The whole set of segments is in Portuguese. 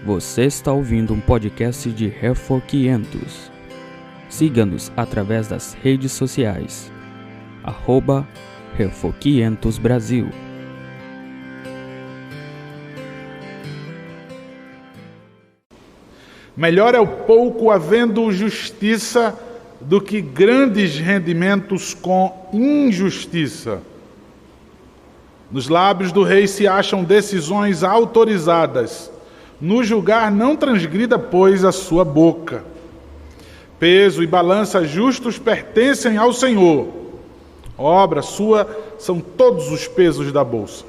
Você está ouvindo um podcast de Refor 500. Siga-nos através das redes sociais. @Refor 500 Brasil. Melhor é o pouco havendo justiça do que grandes rendimentos com injustiça. Nos lábios do rei se acham decisões autorizadas. No julgar não transgrida, pois, a sua boca. Peso e balança justos pertencem ao Senhor. Obra sua são todos os pesos da bolsa.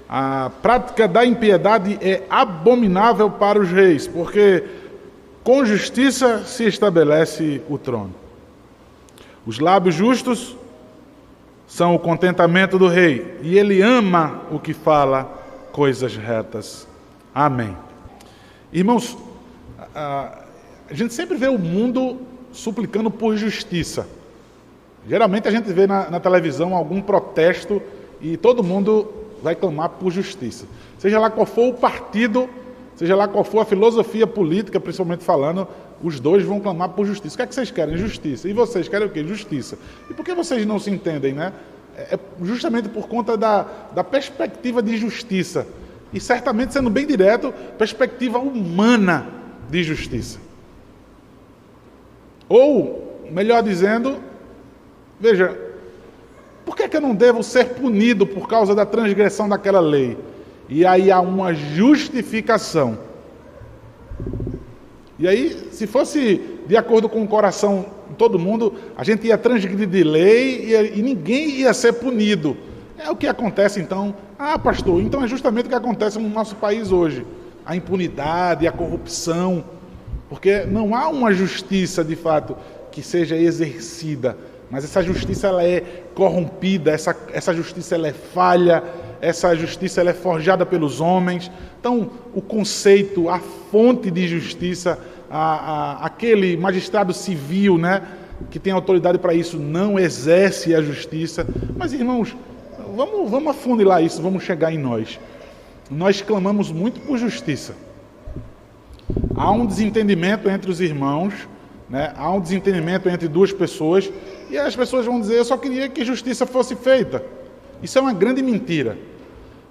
A prática da impiedade é abominável para os reis, porque com justiça se estabelece o trono. Os lábios justos são o contentamento do rei, e ele ama o que fala coisas retas. Amém. Irmãos, a gente sempre vê o mundo suplicando por justiça. Geralmente a gente vê na televisão algum protesto e todo mundo vai clamar por justiça. Seja lá qual for o partido, seja lá qual for a filosofia política, principalmente falando, os dois vão clamar por justiça. O que é que vocês querem? Justiça. E vocês querem o quê? Justiça. E por que vocês não se entendem, né? É justamente por conta da perspectiva de justiça. E certamente, sendo bem direto, perspectiva humana de justiça. Ou, melhor dizendo, veja, por que eu não devo ser punido por causa da transgressão daquela lei? E aí há uma justificação. E aí, se fosse de acordo com o coração de todo mundo, a gente ia transgredir de lei e ninguém ia ser punido. É o que acontece então. Ah, pastor, então é justamente o que acontece no nosso país hoje. A impunidade, a corrupção. Porque não há uma justiça, de fato, que seja exercida. Mas essa justiça ela é corrompida, essa justiça ela é falha, essa justiça ela é forjada pelos homens. Então, o conceito, a fonte de justiça, aquele magistrado civil, né, que tem autoridade para isso, não exerce a justiça. Mas, irmãos, vamos afunilar isso, vamos chegar em nós. Nós clamamos muito por justiça. Há um desentendimento entre os irmãos, né? Há um desentendimento entre duas pessoas, e as pessoas vão dizer, eu só queria que justiça fosse feita. Isso é uma grande mentira.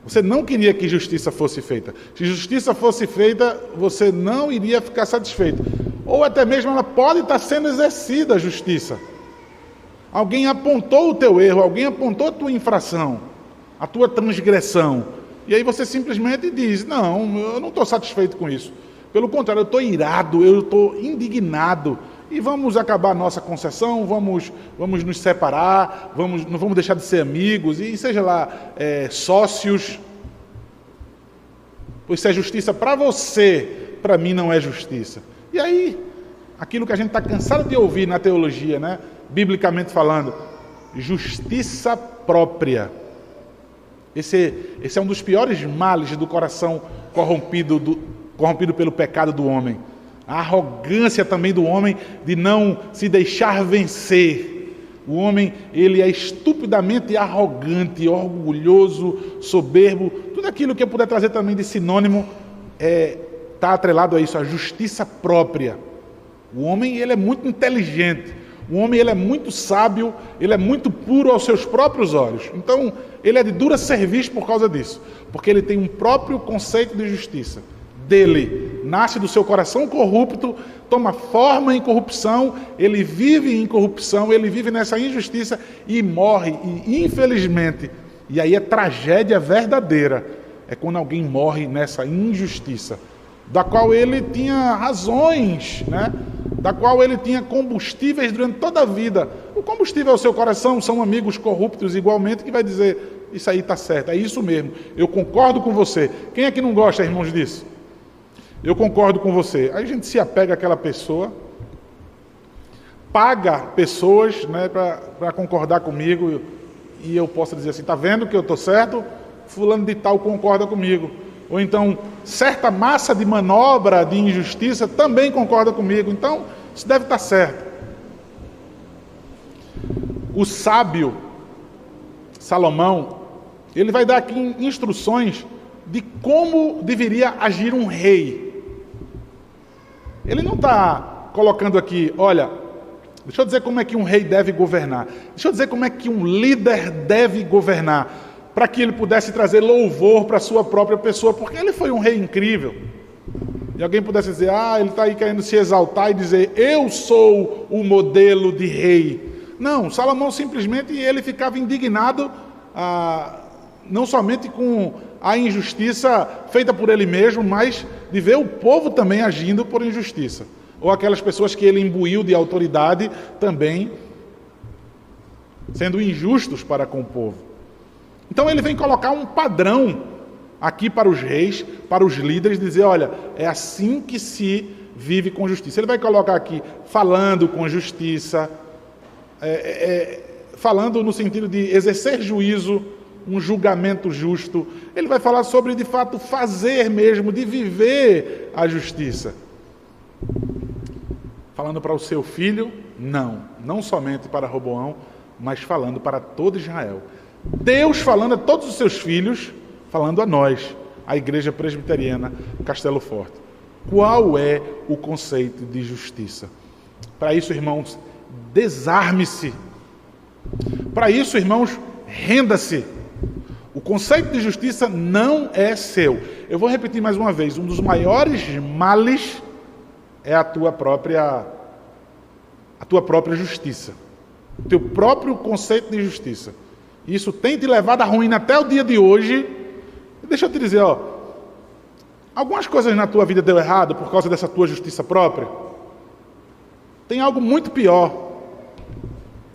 Você não queria que justiça fosse feita. Se justiça fosse feita, você não iria ficar satisfeito. Ou até mesmo ela pode estar sendo exercida, a justiça. Alguém apontou o teu erro, alguém apontou a tua infração, a tua transgressão. E aí você simplesmente diz, não, eu não estou satisfeito com isso. Pelo contrário, eu estou irado, eu estou indignado. E vamos acabar a nossa concessão, vamos nos separar, não vamos deixar de ser amigos, e seja lá, sócios. Pois se é justiça para você, para mim não é justiça. E aí, aquilo que a gente está cansado de ouvir na teologia, né? Biblicamente falando, justiça própria. Esse é um dos piores males do coração corrompido pelo pecado do homem. A arrogância também do homem de não se deixar vencer. O homem, ele é estupidamente arrogante, orgulhoso, soberbo. Tudo aquilo que eu puder trazer também de sinônimo está atrelado a isso, a justiça própria. O homem, ele é muito inteligente. O homem, ele é muito sábio, ele é muito puro aos seus próprios olhos. Então, ele é de dura serviço por causa disso. Porque ele tem um próprio conceito de justiça. Dele, nasce do seu coração corrupto, toma forma em corrupção, ele vive em corrupção, ele vive nessa injustiça e morre, e infelizmente, e aí é tragédia verdadeira, é quando alguém morre nessa injustiça, da qual ele tinha razões, né? Da qual ele tinha combustíveis durante toda a vida. O combustível é o seu coração, são amigos corruptos igualmente, que vai dizer, isso aí está certo, é isso mesmo, eu concordo com você. Quem é que não gosta, irmãos, disso? Eu concordo com você. Aí a gente se apega àquela pessoa, paga pessoas, né, para concordar comigo, e eu posso dizer assim, está vendo que eu estou certo? Fulano de tal concorda comigo. Ou então, certa massa de manobra de injustiça também concorda comigo. Então, isso deve estar certo. O sábio, Salomão, ele vai dar aqui instruções de como deveria agir um rei. Ele não está colocando aqui, olha, deixa eu dizer como é que um rei deve governar. Deixa eu dizer como é que um líder deve governar, para que ele pudesse trazer louvor para a sua própria pessoa, porque ele foi um rei incrível. E alguém pudesse dizer, ele está aí querendo se exaltar e dizer, eu sou o modelo de rei. Não, Salomão simplesmente ele ficava indignado, não somente com a injustiça feita por ele mesmo, mas de ver o povo também agindo por injustiça. Ou aquelas pessoas que ele imbuiu de autoridade também sendo injustos para com o povo. Então ele vem colocar um padrão aqui para os reis, para os líderes, dizer, olha, é assim que se vive com justiça. Ele vai colocar aqui, falando com justiça, falando no sentido de exercer juízo, um julgamento justo. Ele vai falar sobre, de fato, fazer mesmo, de viver a justiça. Falando para o seu filho, não somente para Roboão, mas falando para todo Israel. Deus falando a todos os seus filhos, falando a nós, a Igreja Presbiteriana Castelo Forte. Qual é o conceito de justiça? Para isso, irmãos, desarme-se. Para isso, irmãos, renda-se. O conceito de justiça não é seu. Eu vou repetir mais uma vez, um dos maiores males é a tua própria justiça. O teu próprio conceito de justiça. Isso tem te levado à ruína até o dia de hoje. Deixa eu te dizer, algumas coisas na tua vida deu errado por causa dessa tua justiça própria. Tem algo muito pior.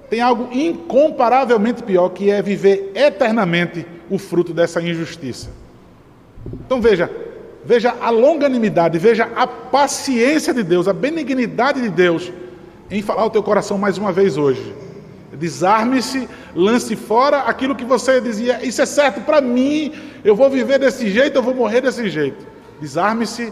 Tem algo incomparavelmente pior, que é viver eternamente o fruto dessa injustiça. Então veja a longanimidade, veja a paciência de Deus, a benignidade de Deus em falar ao teu coração mais uma vez hoje. Desarme-se, lance fora aquilo que você dizia, isso é certo para mim, eu vou viver desse jeito, eu vou morrer desse jeito. Desarme-se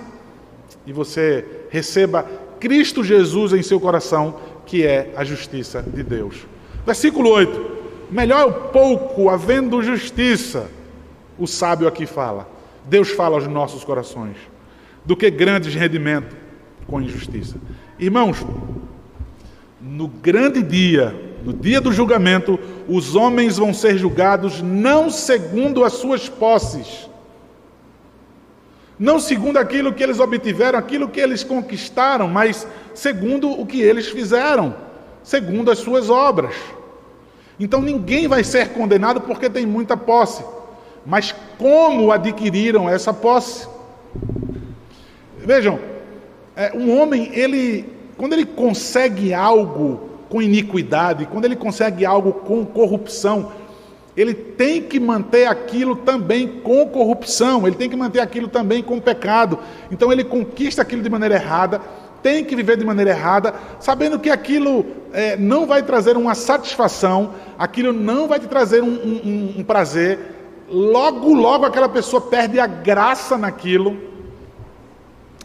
e você receba Cristo Jesus em seu coração, que é a justiça de Deus. Versículo 8. Melhor é o pouco, havendo justiça. O sábio aqui fala. Deus fala aos nossos corações. Do que grandes rendimentos com injustiça. Irmãos, no grande dia, no dia do julgamento, os homens vão ser julgados não segundo as suas posses. Não segundo aquilo que eles obtiveram, aquilo que eles conquistaram, mas segundo o que eles fizeram, segundo as suas obras. Então ninguém vai ser condenado porque tem muita posse, mas como adquiriram essa posse? Vejam, um homem, quando ele consegue algo com iniquidade, quando ele consegue algo com corrupção, ele tem que manter aquilo também com corrupção, ele tem que manter aquilo também com pecado. Então ele conquista aquilo de maneira errada, tem que viver de maneira errada, sabendo que aquilo não vai trazer uma satisfação, aquilo não vai te trazer um prazer. Logo aquela pessoa perde a graça naquilo.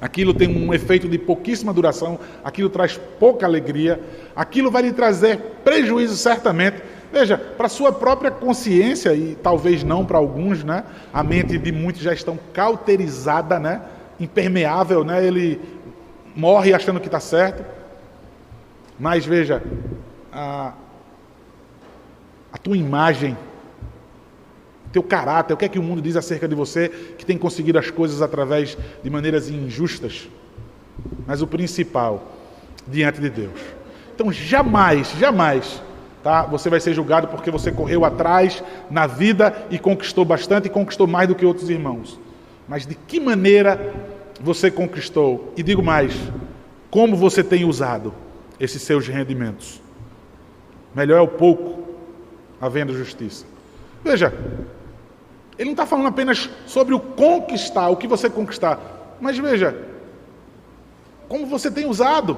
Aquilo tem um efeito de pouquíssima duração, aquilo traz pouca alegria, aquilo vai lhe trazer prejuízo certamente. Veja, para a sua própria consciência, e talvez não para alguns, né? A mente de muitos já estão cauterizada, né? Impermeável, né? Ele morre achando que está certo. Mas veja, a tua imagem, teu caráter, o que é que o mundo diz acerca de você, que tem conseguido as coisas através de maneiras injustas, mas o principal, diante de Deus. Então jamais, tá? Você vai ser julgado porque você correu atrás na vida e conquistou bastante, e conquistou mais do que outros irmãos. Mas de que maneira você conquistou? E digo mais, como você tem usado esses seus rendimentos? Melhor é o pouco, havendo justiça. Veja, ele não está falando apenas sobre o conquistar, o que você conquistar, mas veja, como você tem usado.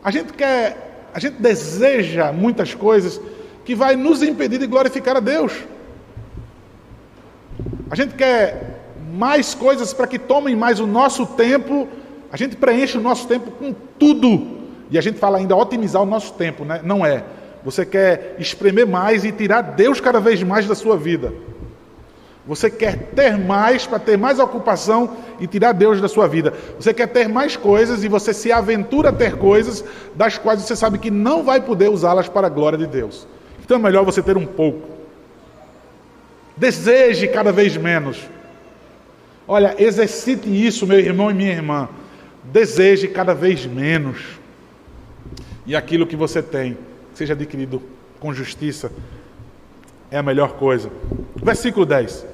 A gente deseja muitas coisas que vai nos impedir de glorificar a Deus. A gente quer mais coisas para que tomem mais o nosso tempo, a gente preenche o nosso tempo com tudo, e a gente fala ainda otimizar o nosso tempo, né? Não é. Você quer espremer mais e tirar Deus cada vez mais da sua vida. Você quer ter mais para ter mais ocupação e tirar Deus da sua vida. Você quer ter mais coisas e você se aventura a ter coisas das quais você sabe que não vai poder usá-las para a glória de Deus. Então é melhor você ter um pouco. Deseje cada vez menos. Olha, exercite isso, meu irmão e minha irmã. Deseje cada vez menos. E aquilo que você tem, seja adquirido com justiça, é a melhor coisa. Versículo 10.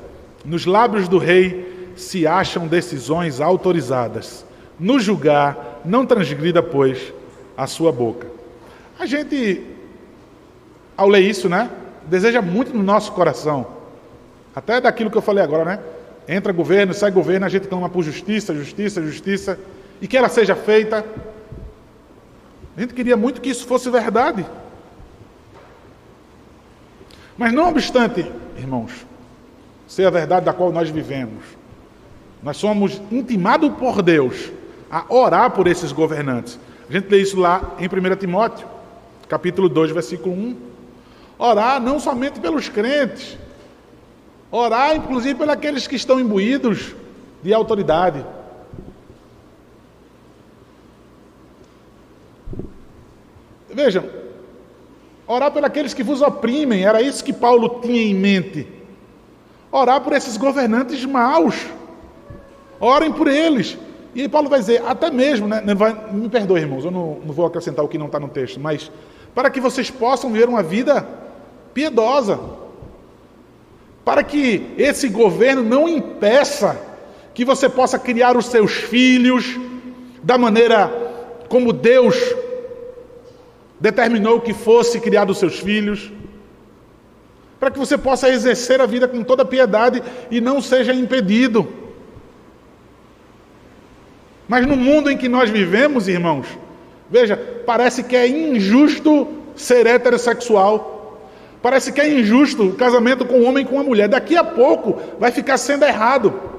Nos lábios do rei se acham decisões autorizadas. No julgar, não transgrida, pois, a sua boca. A gente, ao ler isso, deseja muito no nosso coração. Até daquilo que eu falei agora, Entra governo, sai governo, a gente clama por justiça, justiça, justiça. E que ela seja feita. A gente queria muito que isso fosse verdade. Mas não obstante, irmãos, ser a verdade da qual nós vivemos, nós somos intimados por Deus a orar por esses governantes. A gente lê isso lá em 1 Timóteo, capítulo 2, versículo 1. Orar não somente pelos crentes, orar inclusive pelos aqueles que estão imbuídos de autoridade. Vejam, orar por aqueles que vos oprimem, era isso que Paulo tinha em mente. Orar por esses governantes maus. Orem por eles. E aí Paulo vai dizer, até mesmo, me perdoe, irmãos, eu não vou acrescentar o que não está no texto, mas para que vocês possam viver uma vida piedosa. Para que esse governo não impeça que você possa criar os seus filhos da maneira como Deus determinou que fosse criado os seus filhos, para que você possa exercer a vida com toda piedade e não seja impedido. Mas no mundo em que nós vivemos, irmãos, veja, parece que é injusto ser heterossexual, parece que é injusto o casamento com um homem e com uma mulher, daqui a pouco vai ficar sendo errado.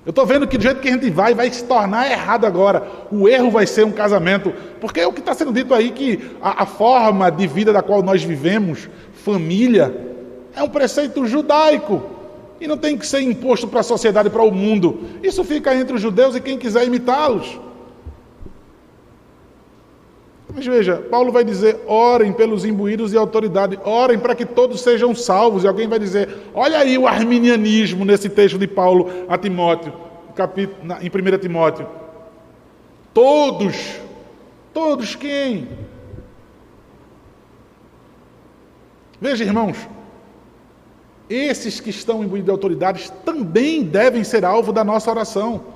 Eu estou vendo que do jeito que a gente vai se tornar errado agora. O erro vai ser um casamento. Porque é o que está sendo dito aí, que a forma de vida da qual nós vivemos, família, é um preceito judaico. E não tem que ser imposto para a sociedade, para o mundo. Isso fica entre os judeus e quem quiser imitá-los. Mas veja, Paulo vai dizer, orem pelos imbuídos de autoridade, orem para que todos sejam salvos. E alguém vai dizer, olha aí o arminianismo nesse texto de Paulo a Timóteo, em 1 Timóteo. Todos quem? Veja, irmãos, esses que estão imbuídos de autoridades também devem ser alvo da nossa oração.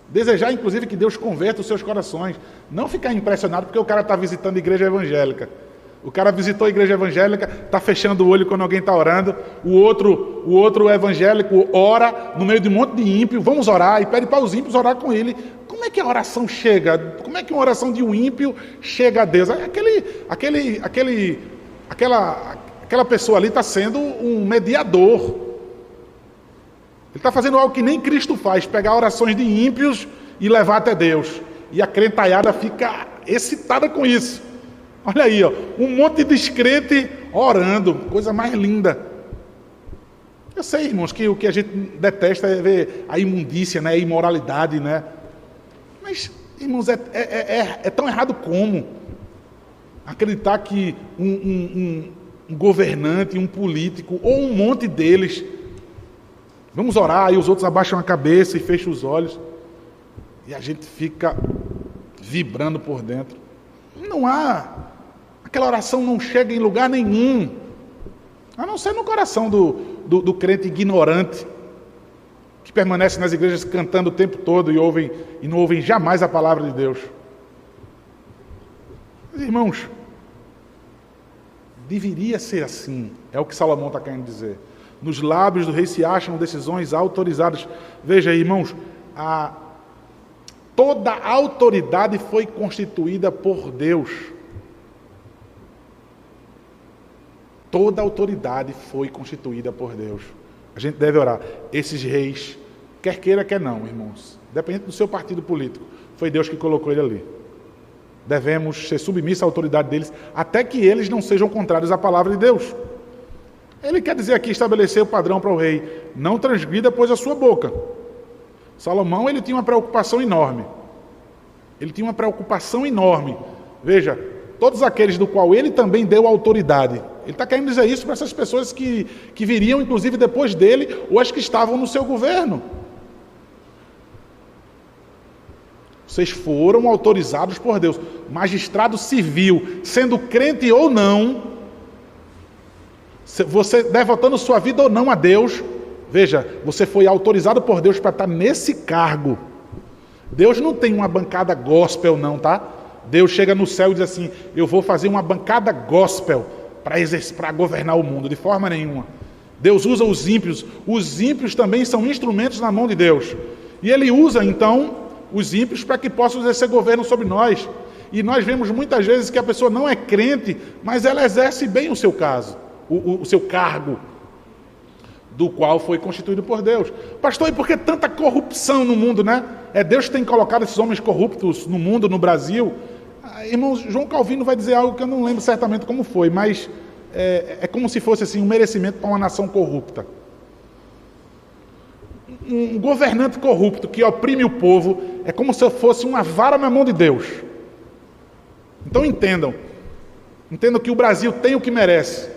Desejar, inclusive, que Deus converta os seus corações. Não ficar impressionado porque o cara está visitando a igreja evangélica. O cara visitou a igreja evangélica, está fechando o olho quando alguém está orando. O outro evangélico ora no meio de um monte de ímpio. Vamos orar e pede para os ímpios orar com ele. Como é que a oração chega? Como é que uma oração de um ímpio chega a Deus? Aquela pessoa ali está sendo um mediador. Ele está fazendo algo que nem Cristo faz, pegar orações de ímpios e levar até Deus. E a crentalhada fica excitada com isso. Olha aí, um monte de descrente orando, coisa mais linda. Eu sei, irmãos, que o que a gente detesta é ver a imundícia, a imoralidade, Mas, irmãos, é tão errado como acreditar que um governante, um político, ou um monte deles, vamos orar, e os outros abaixam a cabeça e fecham os olhos, e a gente fica vibrando por dentro. Não há, aquela oração não chega em lugar nenhum, a não ser no coração do crente ignorante, que permanece nas igrejas cantando o tempo todo e não ouvem jamais a palavra de Deus. Mas, irmãos, deveria ser assim, é o que Salomão está querendo dizer. Nos lábios do rei se acham decisões autorizadas. Veja, irmãos, toda a autoridade foi constituída por Deus. Toda a autoridade foi constituída por Deus. A gente deve orar. Esses reis, quer queira, quer não, irmãos, dependendo do seu partido político, foi Deus que colocou ele ali. Devemos ser submissos à autoridade deles, até que eles não sejam contrários à palavra de Deus. Ele quer dizer aqui, estabelecer o padrão para o rei. Não transgrida, pois, a sua boca. Salomão, ele tinha uma preocupação enorme. Ele tinha uma preocupação enorme. Veja, todos aqueles do qual ele também deu autoridade. Ele está querendo dizer isso para essas pessoas que viriam, inclusive, depois dele, ou as que estavam no seu governo. Vocês foram autorizados por Deus. Magistrado civil, sendo crente ou não, você devotando sua vida ou não a Deus, veja, você foi autorizado por Deus para estar nesse cargo. Deus não tem uma bancada gospel não, tá? Deus chega no céu e diz assim, eu vou fazer uma bancada gospel para governar o mundo, de forma nenhuma. Deus usa os ímpios também são instrumentos na mão de Deus. E Ele usa, então, os ímpios para que possam exercer governo sobre nós. E nós vemos muitas vezes que a pessoa não é crente, mas ela exerce bem o seu caso, o seu cargo, do qual foi constituído por Deus. Pastor, e por que tanta corrupção no mundo, né? É Deus que tem colocado esses homens corruptos no mundo, no Brasil. Irmão, João Calvino vai dizer algo que eu não lembro certamente como foi, mas é como se fosse assim, um merecimento para uma nação corrupta. Um governante corrupto que oprime o povo é como se fosse uma vara na mão de Deus. Então entendam que o Brasil tem o que merece.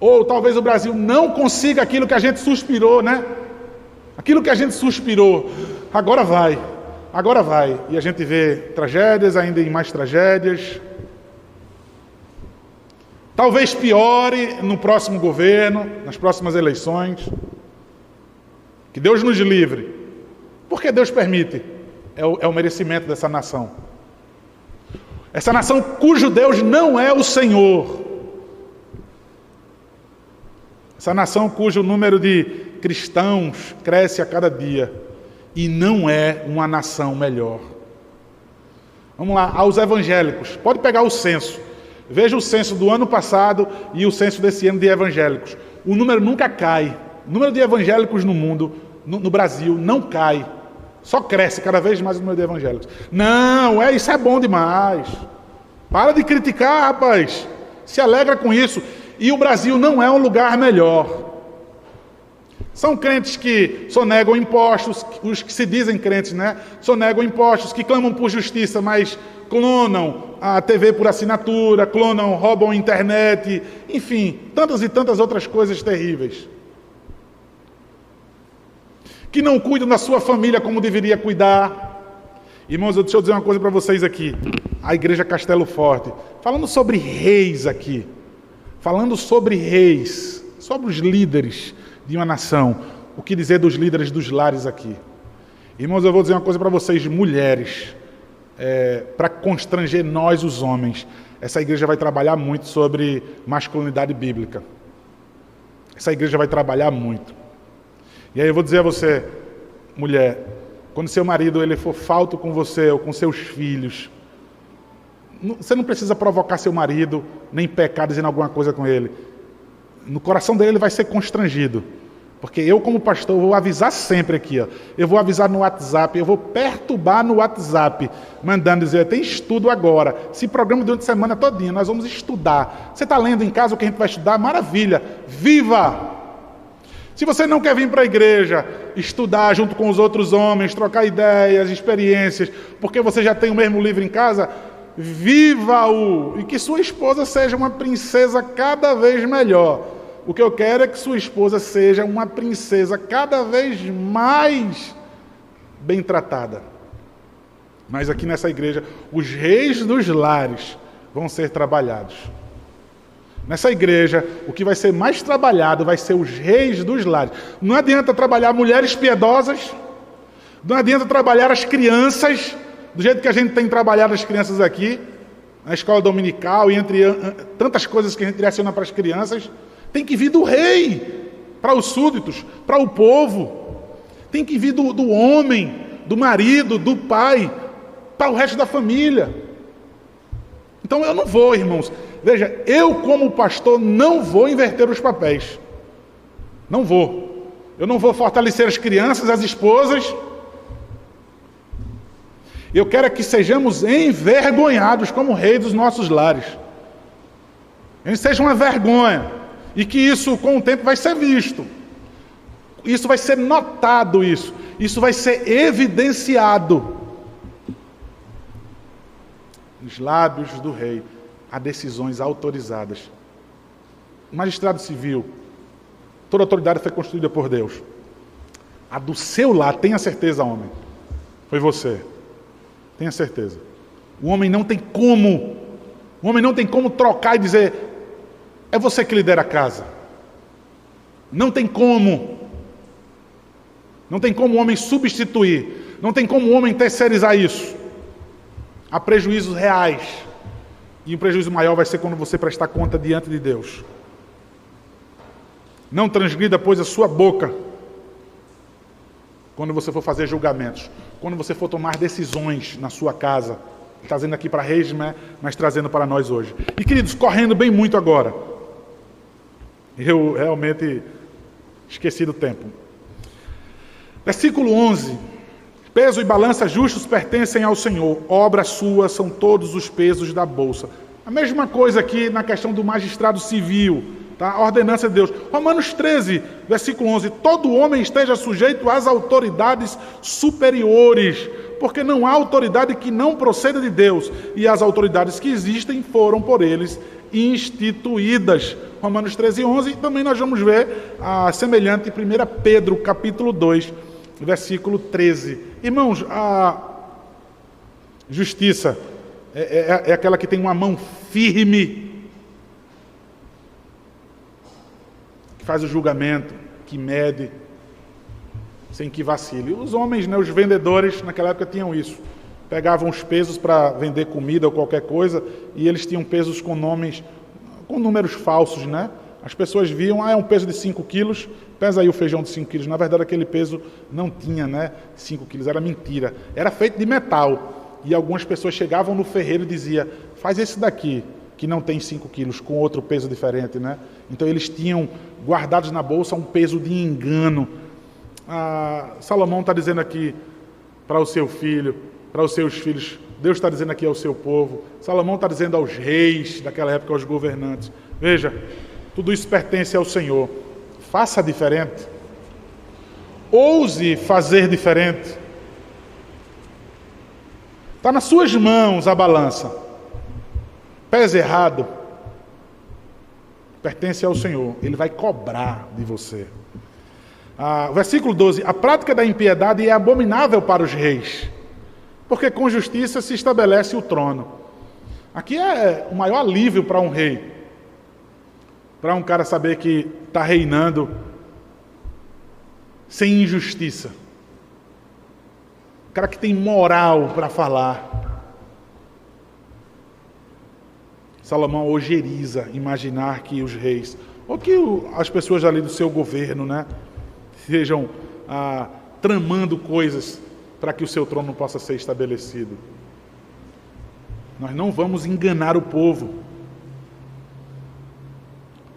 Ou talvez o Brasil não consiga aquilo que a gente suspirou, né? Aquilo que a gente suspirou, agora vai. E a gente vê tragédias, ainda em mais tragédias. Talvez piore no próximo governo, nas próximas eleições. Que Deus nos livre. Porque Deus permite. É o merecimento dessa nação. Essa nação cujo Deus não é o Senhor. Essa nação cujo número de cristãos cresce a cada dia. E não é uma nação melhor. Vamos lá, aos evangélicos. Pode pegar o censo. Veja o censo do ano passado e o censo desse ano de evangélicos. O número nunca cai. O número de evangélicos no mundo, no Brasil, não cai. Só cresce cada vez mais o número de evangélicos. Não, isso é bom demais. Para de criticar, rapaz. Se alegra com isso. E o Brasil não é um lugar melhor. São crentes que sonegam impostos, os que se dizem crentes, né? Sonegam impostos, que clamam por justiça, mas clonam a TV por assinatura, roubam a internet, enfim, tantas e tantas outras coisas terríveis. Que não cuidam da sua família como deveria cuidar. Irmãos, deixa eu dizer uma coisa para vocês aqui. A Igreja Castelo Forte, falando sobre reis aqui, falando sobre reis, sobre os líderes de uma nação. O que dizer dos líderes dos lares aqui? Irmãos, eu vou dizer uma coisa para vocês, mulheres, para constranger nós, os homens. Essa igreja vai trabalhar muito sobre masculinidade bíblica. Essa igreja vai trabalhar muito. E aí eu vou dizer a você, mulher, quando seu marido ele for falto com você ou com seus filhos, você não precisa provocar seu marido, nem pecar dizendo alguma coisa com ele. No coração dele ele vai ser constrangido. Porque eu, como pastor, vou avisar sempre aqui. Eu vou avisar no WhatsApp, eu vou perturbar no WhatsApp, mandando dizer, tem estudo agora. Se programa durante a semana todinha, nós vamos estudar. Você está lendo em casa o que a gente vai estudar? Maravilha! Viva! Se você não quer vir para a igreja, estudar junto com os outros homens, trocar ideias, experiências, porque você já tem o mesmo livro em casa, viva-o! E que sua esposa seja uma princesa cada vez melhor. O que eu quero é que sua esposa seja uma princesa cada vez mais bem tratada. Mas aqui nessa igreja, os reis dos lares vão ser trabalhados. Nessa igreja, o que vai ser mais trabalhado vai ser os reis dos lares. Não adianta trabalhar mulheres piedosas, não adianta trabalhar as crianças, do jeito que a gente tem trabalhado as crianças aqui, na escola dominical e entre tantas coisas que a gente direciona para as crianças. Tem que vir do rei, para os súditos, para o povo. Tem que vir do homem, do marido, do pai, para o resto da família. Então eu não vou, irmãos. Veja, eu como pastor não vou inverter os papéis. Não vou. Eu não vou fortalecer as crianças, as esposas. Eu quero é que sejamos envergonhados como reis dos nossos lares. A gente seja uma vergonha. E que isso, com o tempo, vai ser visto. Isso vai ser notado, isso vai ser evidenciado. Nos lábios do rei há decisões autorizadas. O magistrado civil, toda autoridade foi constituída por Deus. A do seu lar, tenha certeza, homem, foi você. Tenha certeza. O homem não tem como trocar e dizer, é você que lidera a casa. Não tem como. Não tem como o homem substituir. Não tem como o homem terceirizar isso. Há prejuízos reais. E um prejuízo maior vai ser quando você prestar conta diante de Deus. Não transgrida, pois, a sua boca quando você for fazer julgamentos. Quando você for tomar decisões na sua casa. Trazendo aqui para Reis, mas trazendo para nós hoje. E, queridos, correndo bem muito agora. Eu realmente esqueci do tempo. Versículo 11. Peso e balança justos pertencem ao Senhor. Obra sua são todos os pesos da bolsa. A mesma coisa aqui na questão do magistrado civil. Tá? A ordenança de Deus. Romanos 13, versículo 11. Todo homem esteja sujeito às autoridades superiores, porque não há autoridade que não proceda de Deus, e as autoridades que existem foram por eles instituídas. Romanos 13, 11. Também nós vamos ver a semelhante em 1 Pedro, capítulo 2, versículo 13. Irmãos, a justiça é aquela que tem uma mão firme, que faz o julgamento, que mede, sem que vacile. Os homens, os vendedores, naquela época tinham isso. Pegavam os pesos para vender comida ou qualquer coisa, e eles tinham pesos com nomes, com números falsos, né? As pessoas viam, é um peso de 5 quilos, pesa aí o feijão de 5 quilos. Na verdade, aquele peso não tinha, 5 quilos, era mentira. Era feito de metal. E algumas pessoas chegavam no ferreiro e diziam, faz esse daqui, que não tem 5 quilos, com outro peso diferente, né? Então, eles tinham guardados na bolsa um peso de engano. Salomão está dizendo aqui para o seu filho, para os seus filhos, Deus está dizendo aqui ao seu povo, Salomão está dizendo aos reis daquela época, aos governantes, veja, tudo isso pertence ao Senhor, faça diferente, ouse fazer diferente, está nas suas mãos a balança, pese errado, pertence ao Senhor, Ele vai cobrar de você. Versículo 12, a prática da impiedade é abominável para os reis, porque com justiça se estabelece o trono. Aqui é o maior alívio para um rei, para um cara saber que está reinando sem injustiça. Um cara que tem moral para falar. Salomão ojeriza imaginar que os reis, ou que as pessoas ali do seu governo, sejam tramando coisas para que o seu trono possa ser estabelecido. Nós não vamos enganar o povo.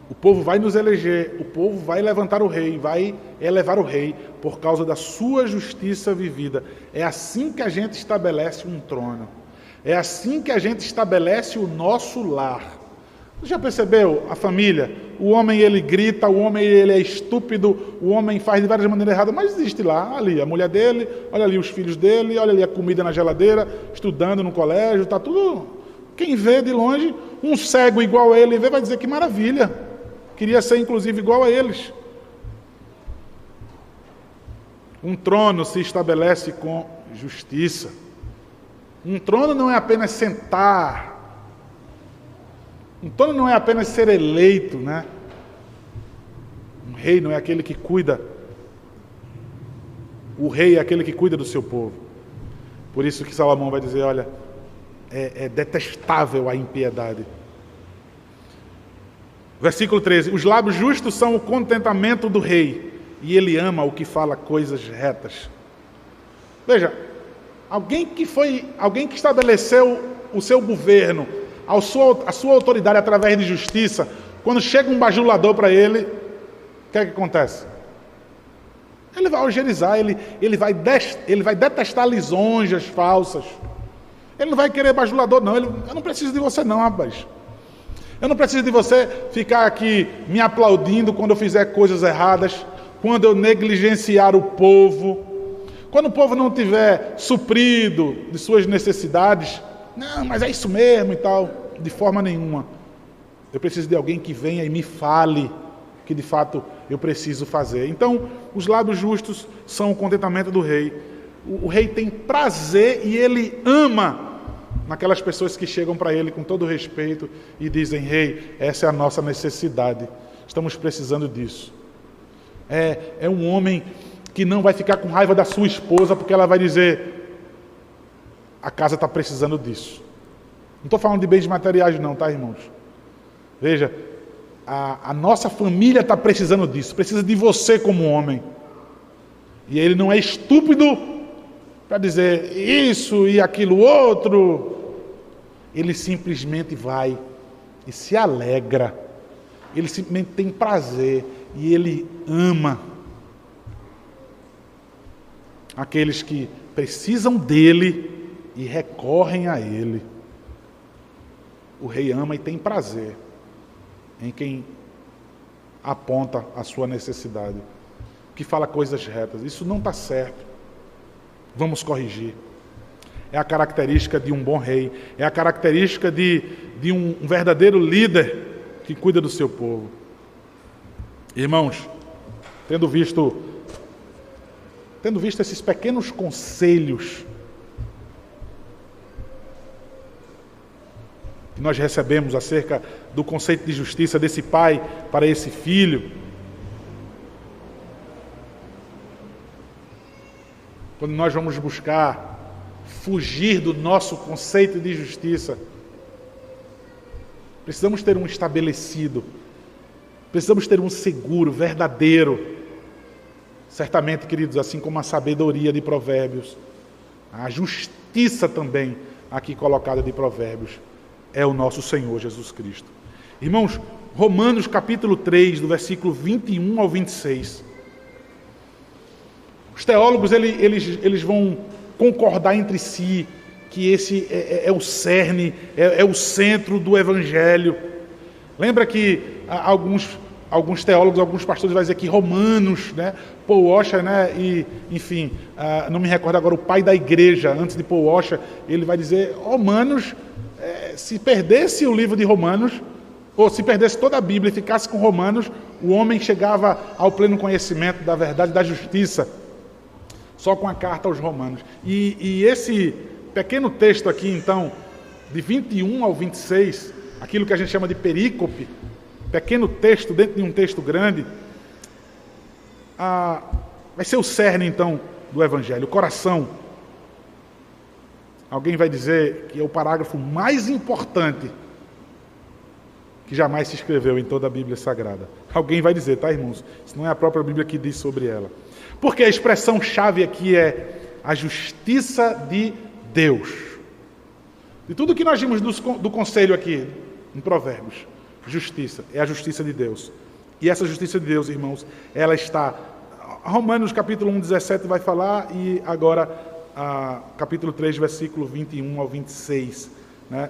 O povo vai nos eleger, o povo vai levantar o rei, vai elevar o rei por causa da sua justiça vivida. É assim que a gente estabelece um trono. É assim que a gente estabelece o nosso lar. Você já percebeu a família? O homem ele grita, o homem ele é estúpido, o homem faz de várias maneiras erradas, mas existe lá, ali, a mulher dele, olha ali os filhos dele, olha ali a comida na geladeira, estudando no colégio, está tudo... Quem vê de longe, um cego igual a ele, vai dizer que maravilha, queria ser inclusive igual a eles. Um trono se estabelece com justiça. Um trono não é apenas sentar. Um trono não é apenas ser eleito, Um rei não é aquele que cuida. O rei é aquele que cuida do seu povo. Por isso que Salomão vai dizer, olha, é detestável a impiedade. Versículo 13, os lábios justos são o contentamento do rei, e ele ama o que fala coisas retas. Veja, alguém que estabeleceu o seu governo, a sua autoridade através de justiça, quando chega um bajulador para ele, o que é que acontece? Ele vai algerizar, ele vai detestar lisonjas falsas. Ele não vai querer bajulador, não. Eu não preciso de você, não, rapaz. Eu não preciso de você ficar aqui me aplaudindo quando eu fizer coisas erradas, quando eu negligenciar o povo, quando o povo não tiver suprido de suas necessidades. Não, mas é isso mesmo e tal. De forma nenhuma. Eu preciso de alguém que venha e me fale que de fato eu preciso fazer. Então, os lábios justos são o contentamento do rei. O rei tem prazer e ele ama naquelas pessoas que chegam para ele com todo respeito e dizem: rei, essa é a nossa necessidade, estamos precisando disso. É um homem que não vai ficar com raiva da sua esposa porque ela vai dizer: a casa está precisando disso. Não estou falando de bens materiais não, tá, irmãos? Veja, a nossa família está precisando disso, precisa de você como homem. E ele não é estúpido para dizer isso e aquilo outro. Ele simplesmente vai e se alegra. Ele simplesmente tem prazer e ele ama aqueles que precisam dele e recorrem a ele. O rei ama e tem prazer em quem aponta a sua necessidade, que fala coisas retas. Isso não está certo. Vamos corrigir. É a característica de um bom rei, é a característica de um verdadeiro líder que cuida do seu povo. Irmãos, tendo visto esses pequenos conselhos que nós recebemos acerca do conceito de justiça desse pai para esse filho, quando nós vamos buscar fugir do nosso conceito de justiça, precisamos ter um estabelecido, precisamos ter um seguro, verdadeiro. Certamente, queridos, assim como a sabedoria de Provérbios, a justiça também aqui colocada de Provérbios, é o nosso Senhor Jesus Cristo. Irmãos, Romanos capítulo 3, do versículo 21 ao 26. Os teólogos, eles vão concordar entre si que esse é o cerne, é o centro do Evangelho. Lembra que alguns teólogos, alguns pastores vão dizer que Romanos, né, Paul Washer, né, e, enfim, não me recordo agora, o pai da igreja, antes de Paul Washer, ele vai dizer: Romanos, se perdesse o livro de Romanos, ou se perdesse toda a Bíblia e ficasse com Romanos, o homem chegava ao pleno conhecimento da verdade e da justiça, só com a carta aos Romanos. E esse pequeno texto aqui, então, de 21 ao 26, aquilo que a gente chama de perícope, pequeno texto dentro de um texto grande, vai ser o cerne, então, do Evangelho, o coração. Alguém vai dizer que é o parágrafo mais importante que jamais se escreveu em toda a Bíblia Sagrada. Alguém vai dizer, tá, irmãos? Isso não é a própria Bíblia que diz sobre ela. Porque a expressão-chave aqui é a justiça de Deus. De tudo que nós vimos do conselho aqui, em Provérbios, justiça, é a justiça de Deus. E essa justiça de Deus, irmãos, ela está... Romanos capítulo 1, 17 vai falar, e agora capítulo 3, versículo 21 ao 26. Né?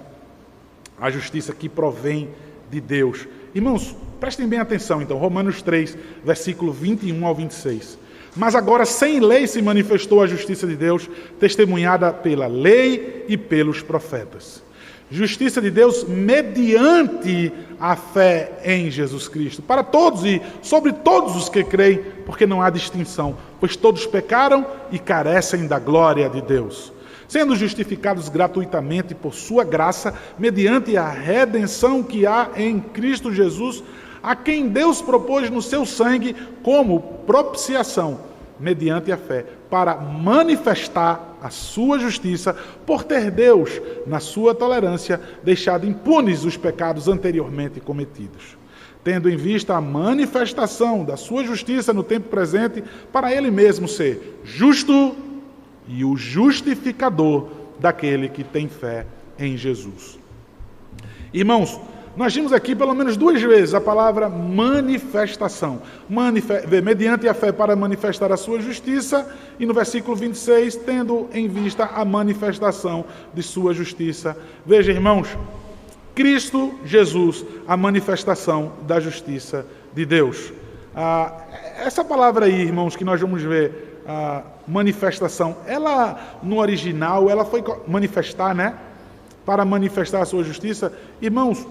A justiça que provém de Deus. Irmãos, prestem bem atenção, então, Romanos 3, versículo 21 ao 26. Mas agora sem lei se manifestou a justiça de Deus, testemunhada pela lei e pelos profetas. Justiça de Deus mediante a fé em Jesus Cristo, para todos e sobre todos os que creem, porque não há distinção, pois todos pecaram e carecem da glória de Deus, sendo justificados gratuitamente por sua graça, mediante a redenção que há em Cristo Jesus, a quem Deus propôs no seu sangue como propiciação, mediante a fé, para manifestar a sua justiça, por ter Deus, na sua tolerância, deixado impunes os pecados anteriormente cometidos, tendo em vista a manifestação da sua justiça no tempo presente, para ele mesmo ser justo e o justificador daquele que tem fé em Jesus. Irmãos, nós vimos aqui pelo menos 2 vezes a palavra manifestação. Mediante a fé para manifestar a sua justiça, e no versículo 26, tendo em vista a manifestação de sua justiça. Veja, irmãos, Cristo Jesus, a manifestação da justiça de Deus. Essa palavra aí, irmãos, que nós vamos ver, manifestação, ela no original, ela foi manifestar, né? Para manifestar a sua justiça. Irmãos,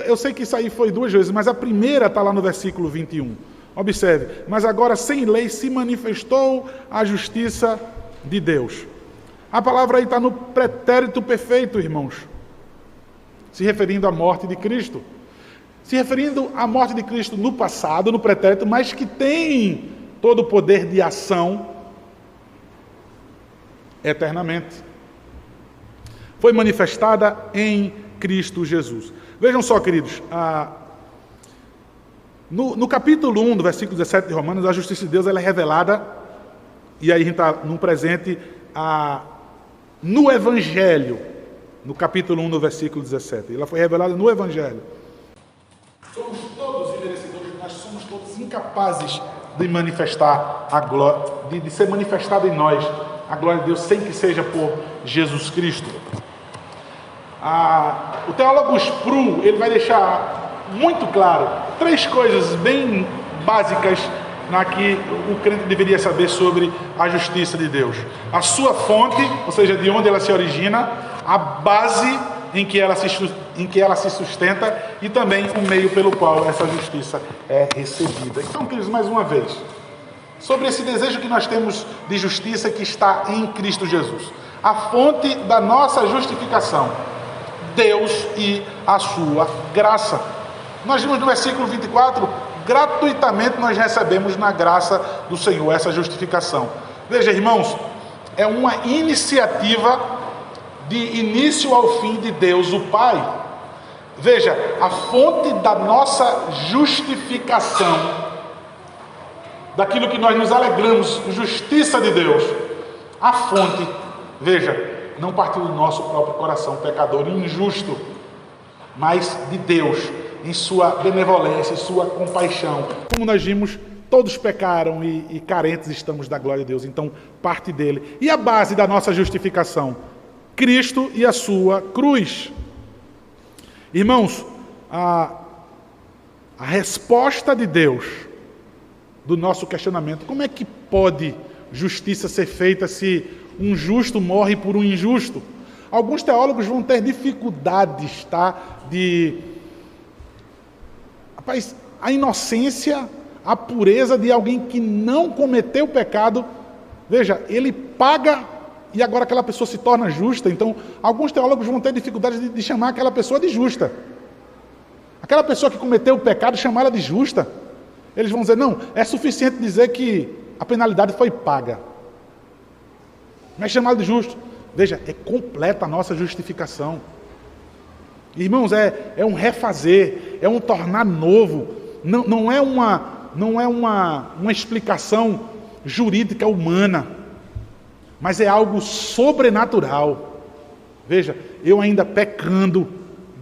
eu sei que isso aí foi 2 vezes, mas a primeira está lá no versículo 21. Observe, mas agora sem lei se manifestou a justiça de Deus. A palavra aí está no pretérito perfeito, irmãos, se referindo à morte de Cristo. Se referindo à morte de Cristo no passado, no pretérito, mas que tem todo o poder de ação eternamente. Foi manifestada em Cristo Jesus. Vejam só, queridos, no capítulo 1, do versículo 17 de Romanos, a justiça de Deus ela é revelada, e aí a gente está no presente, no Evangelho, no capítulo 1, no versículo 17. Ela foi revelada no Evangelho. Somos todos imerecedores, nós somos todos incapazes de manifestar a glória, de ser manifestada em nós a glória de Deus, sem que seja por Jesus Cristo. O teólogo Sproul, ele vai deixar muito claro 3 coisas bem básicas que o crente deveria saber sobre a justiça de Deus. A sua fonte, ou seja, de onde ela se origina, a base em que ela se sustenta e também o meio pelo qual essa justiça é recebida. Então, queridos, mais uma vez, sobre esse desejo que nós temos de justiça que está em Cristo Jesus. A fonte da nossa justificação, Deus e a sua graça. Nós vimos no versículo 24, gratuitamente nós recebemos na graça do Senhor essa justificação. Veja, irmãos, é uma iniciativa de início ao fim de Deus, o Pai. Veja, a fonte da nossa justificação, daquilo que nós nos alegramos, justiça de Deus, a fonte, veja, não partiu do nosso próprio coração pecador e injusto, mas de Deus, em sua benevolência, em sua compaixão. Como nós vimos, todos pecaram e carentes estamos da glória de Deus, então parte dele. E a base da nossa justificação? Cristo e a sua cruz. Irmãos, a resposta de Deus do nosso questionamento, como é que pode justiça ser feita se um justo morre por um injusto? Alguns teólogos vão ter dificuldades, Rapaz, a inocência, a pureza de alguém que não cometeu pecado, veja, ele paga e agora aquela pessoa se torna justa. Então, alguns teólogos vão ter dificuldade de chamar aquela pessoa de justa. Aquela pessoa que cometeu o pecado, chamar ela de justa. Eles vão dizer, não, é suficiente dizer que a penalidade foi paga. Mas chamá-lo de justo. Veja, é completa a nossa justificação. Irmãos, é um refazer, é um tornar novo. Não é uma explicação jurídica humana, mas é algo sobrenatural. Veja, eu ainda pecando,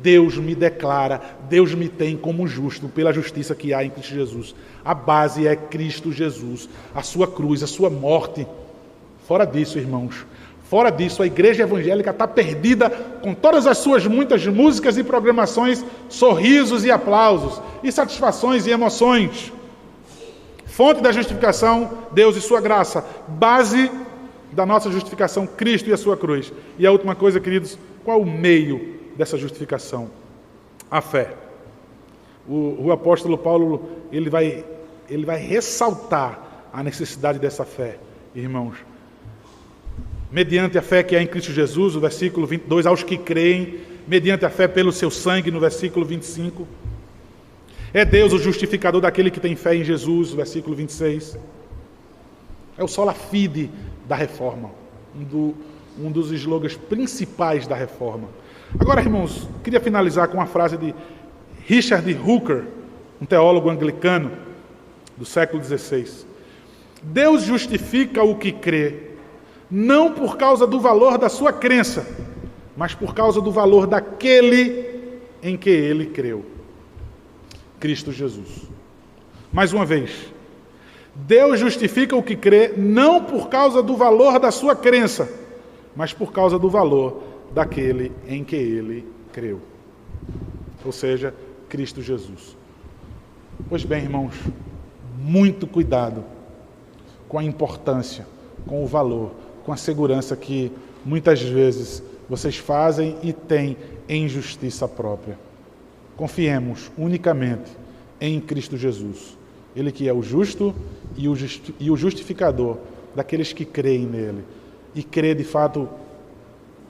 Deus me declara, Deus me tem como justo pela justiça que há em Cristo Jesus. A base é Cristo Jesus, a sua cruz, a sua morte. Fora disso, irmãos, fora disso, a igreja evangélica está perdida com todas as suas muitas músicas e programações, sorrisos e aplausos, e satisfações e emoções. Fonte da justificação, Deus e sua graça. Base da nossa justificação, Cristo e a sua cruz. E a última coisa, queridos, qual o meio dessa justificação? A fé. O apóstolo Paulo, ele vai ressaltar a necessidade dessa fé, irmãos. Mediante a fé que há em Cristo Jesus, o versículo 22, aos que creem, mediante a fé pelo seu sangue, no versículo 25. É Deus o justificador daquele que tem fé em Jesus, o versículo 26. É o sola fide da reforma, um dos slogans principais da reforma. Agora, irmãos, queria finalizar com uma frase de Richard Hooker, um teólogo anglicano do século XVI. Deus justifica o que crê, não por causa do valor da sua crença, mas por causa do valor daquele em que ele creu. Cristo Jesus. Mais uma vez, Deus justifica o que crê, não por causa do valor da sua crença, mas por causa do valor daquele em que ele creu. creu. Ou seja, Cristo Jesus. Pois bem, irmãos, muito cuidado com a importância, com o valor, com a segurança que muitas vezes vocês fazem e têm em justiça própria. Confiemos unicamente em Cristo Jesus. Ele que é o justo e o justificador daqueles que creem nele. E crê de fato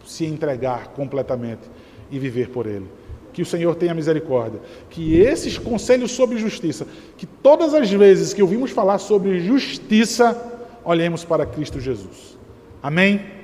se entregar completamente e viver por ele. Que o Senhor tenha misericórdia. Que esses conselhos sobre justiça, que todas as vezes que ouvimos falar sobre justiça, olhemos para Cristo Jesus. Amém?